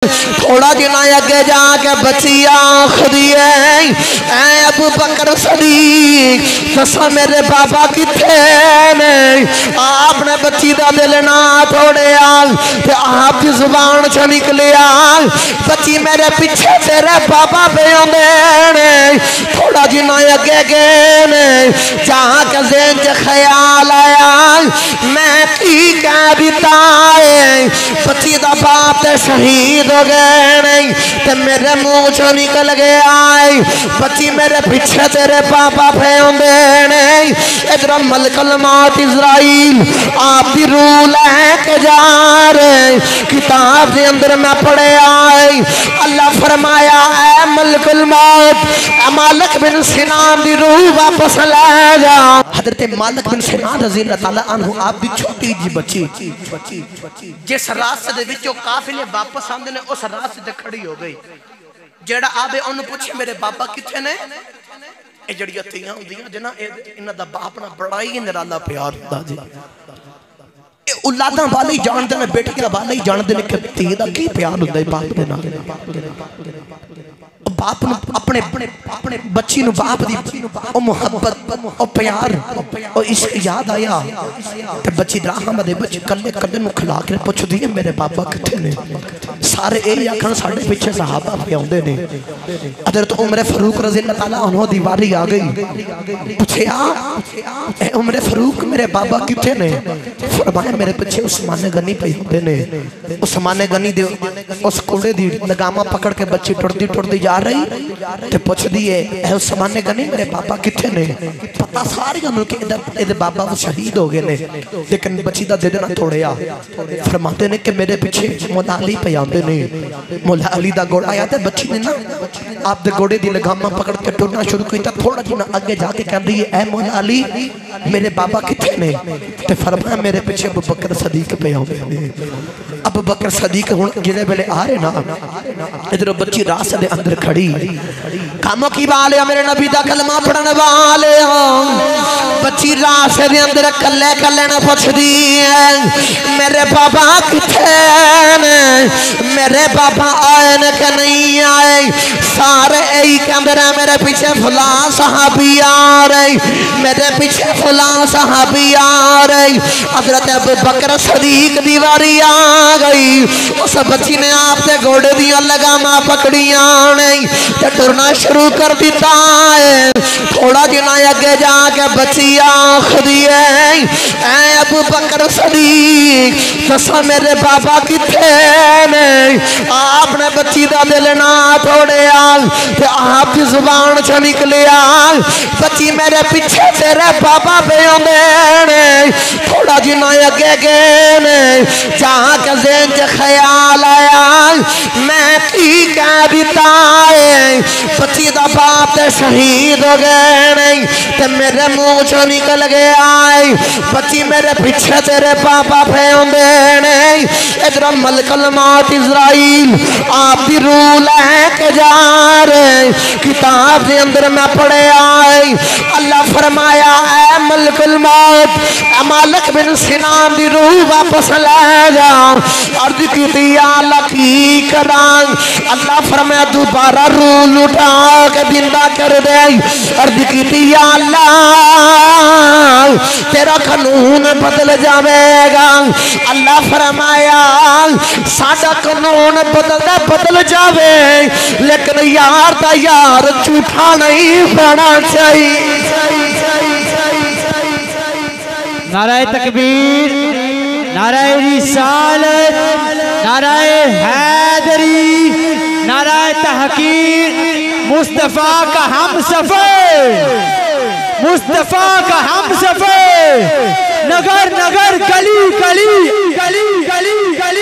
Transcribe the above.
تھوڑا جنا اگے جا کے بچی آخری ہے اے ابو بکر صدیق دسا میرے بابا کتھے نے آپ نے بچی دا دل نہ توڑیا تے آپ کی زبان چ نکلیا بچی میرے پیچھے تیرے بابا پہ آندے نے تھوڑا جنا اگے گئے نے جہاں کے ذہن چ خیال آیا میں کی کہہ دیتا ہے بچی دا باپ تے شہید ہو گئے نہیں تے میرے منہ چوں نکل گیا بچی میرے پیچھے تیرے پاپا پہ ہوندے نہیں ادھر ملک الموت اسرائیل آپ دی روح لے کے جا رہے کتاب دے اندر میں پڑھے آئی اللہ فرمایا اے ملک الموت اے مالک بن سنان دی روح واپس لے جا حضرت مالک بن سنان رضی اللہ تعالیٰ عنہ آپ دی چھوٹی جی بچی جس راستے دے وچوں قافلے واپس آندے نے اس راستے تے کھڑی ہو گئی جیڑا آبے انہوں پوچھے میرے بابا کتھے نے اے جڑیاں تیاں ہوندیاں جنا انہاں دا باپ نہ بڑا ہی نرالا پیار ہوندا جی اے اولاداں والے جاندے نے بیٹیاں والے جاندے نے کہ تی دا کی پیار ہوندا ہے باپ دے نال باپ اپنے بچی نو باپ دی او محبت او پیار او عشق یاد آیا تے بچی دراہم دے بچی کلے کلے نو کھلا کے پوچھ دی میرے بابا کتھے نے سارے اے آکھن ساڈے پیچھے صحابہ پہ اوندے نے حضرت عمر فاروق رضی اللہ تعالیٰ عنہ دی واری آ گئی پوچھیا اے عمر فاروق میرے بابا کتھے نے فرمایا میرے پیچھے عثمان غنی پہ ہوندے نے عثمان غنی دے اس کوڑے دی لگامہ پکڑ کے بچی ٹردی جا رہی تے پوچھ دیئے اے عثمان غنی میرے بابا کتھے نے پتہ ساری انہوں کہ ادھر بابا وہ شہید ہو گئے نے لیکن بچی دا دل نہ توڑیا فرماتے نے کہ میرے پیچھے مولا علی پہ آندے نے مولا علی دا گوڑا آیا تے بچی نے نا آپ دے گوڑے دی لگامہ پکڑ کے ٹرنا شروع کی تا تھوڑا جی نا آگے جا کے کہہ دیئے اے مولا علی میرے بابا کتھے نے تے فرمایا میرے پیچھے ابو بکر صدیق پہ آندے نے ابو بکر صدیق جنہیں بلے آ رہے نا ادھر بچی راس دے اندر کھڑی کاموں کی بالے میرے نبی دا کلمہ پڑھنے والے بچی راس دے اندر کلے کلے نہ پوچھ دی میرے بابا کتھے نے میرے بابا آئے نے کہ نہیں آئے سارے ایک کے اندر ہے میرے پیچھے فلاں صحابی آ رہی میرے پیچھے فلاں صحابی آ رہی حضرت ابو بکر صدیق دیواری آ گئی اس بچی نے آپ تے گوڑے دیا لگامہ پکڑیاں نہیں تے ٹرنا شروع کر دیتا ہے تھوڑا جنا اگے جا کے بچی آخری ہے اے ابو بکر صدیق دسا میرے بابا کتھے نے آپ نے بچی دا دل نہ توڑیا تے آپ کی زبان چ نکلیا بچی میرے پیچھے تیرے بابا پہ آندے نے تھوڑا جنا اگے گئے نے جہاں کے ذہن چ خیال آیا میں کی کہہ دیتا ہے بچی دا باپ تے شہید ہو گئے نہیں تے میرے منہ چوں نکل گیا بچی میرے پیچھے تیرے پاپا پہ ہوندے نہیں ادھر ملک الموت اسرائیل آپ دی روح لے کے جا رہے کتاب دے اندر میں پڑھے آئی اللہ فرمایا اے ملک الموت اے مالک بن سنان دی روح واپس لے جا عرض کی دیا اللہ کی کران اللہ فرمایا دوبارہ روح لٹا کے زندہ کر دے عرض کی دیا اللہ تیرا قانون بدل جاوے گا اللہ فرمایا ساڈا قانون بدل جاوے لیکن یار دا یار جھوٹا نہیں بنا چاہیے نعرہ تکبیر نعرہ رسالت نعرہ حیدری نعرہ تحقیر مصطفیٰ کا ہم سفر مصطفیٰ کا ہم سفر نگر نگر گلی گلی گلی گلی گلی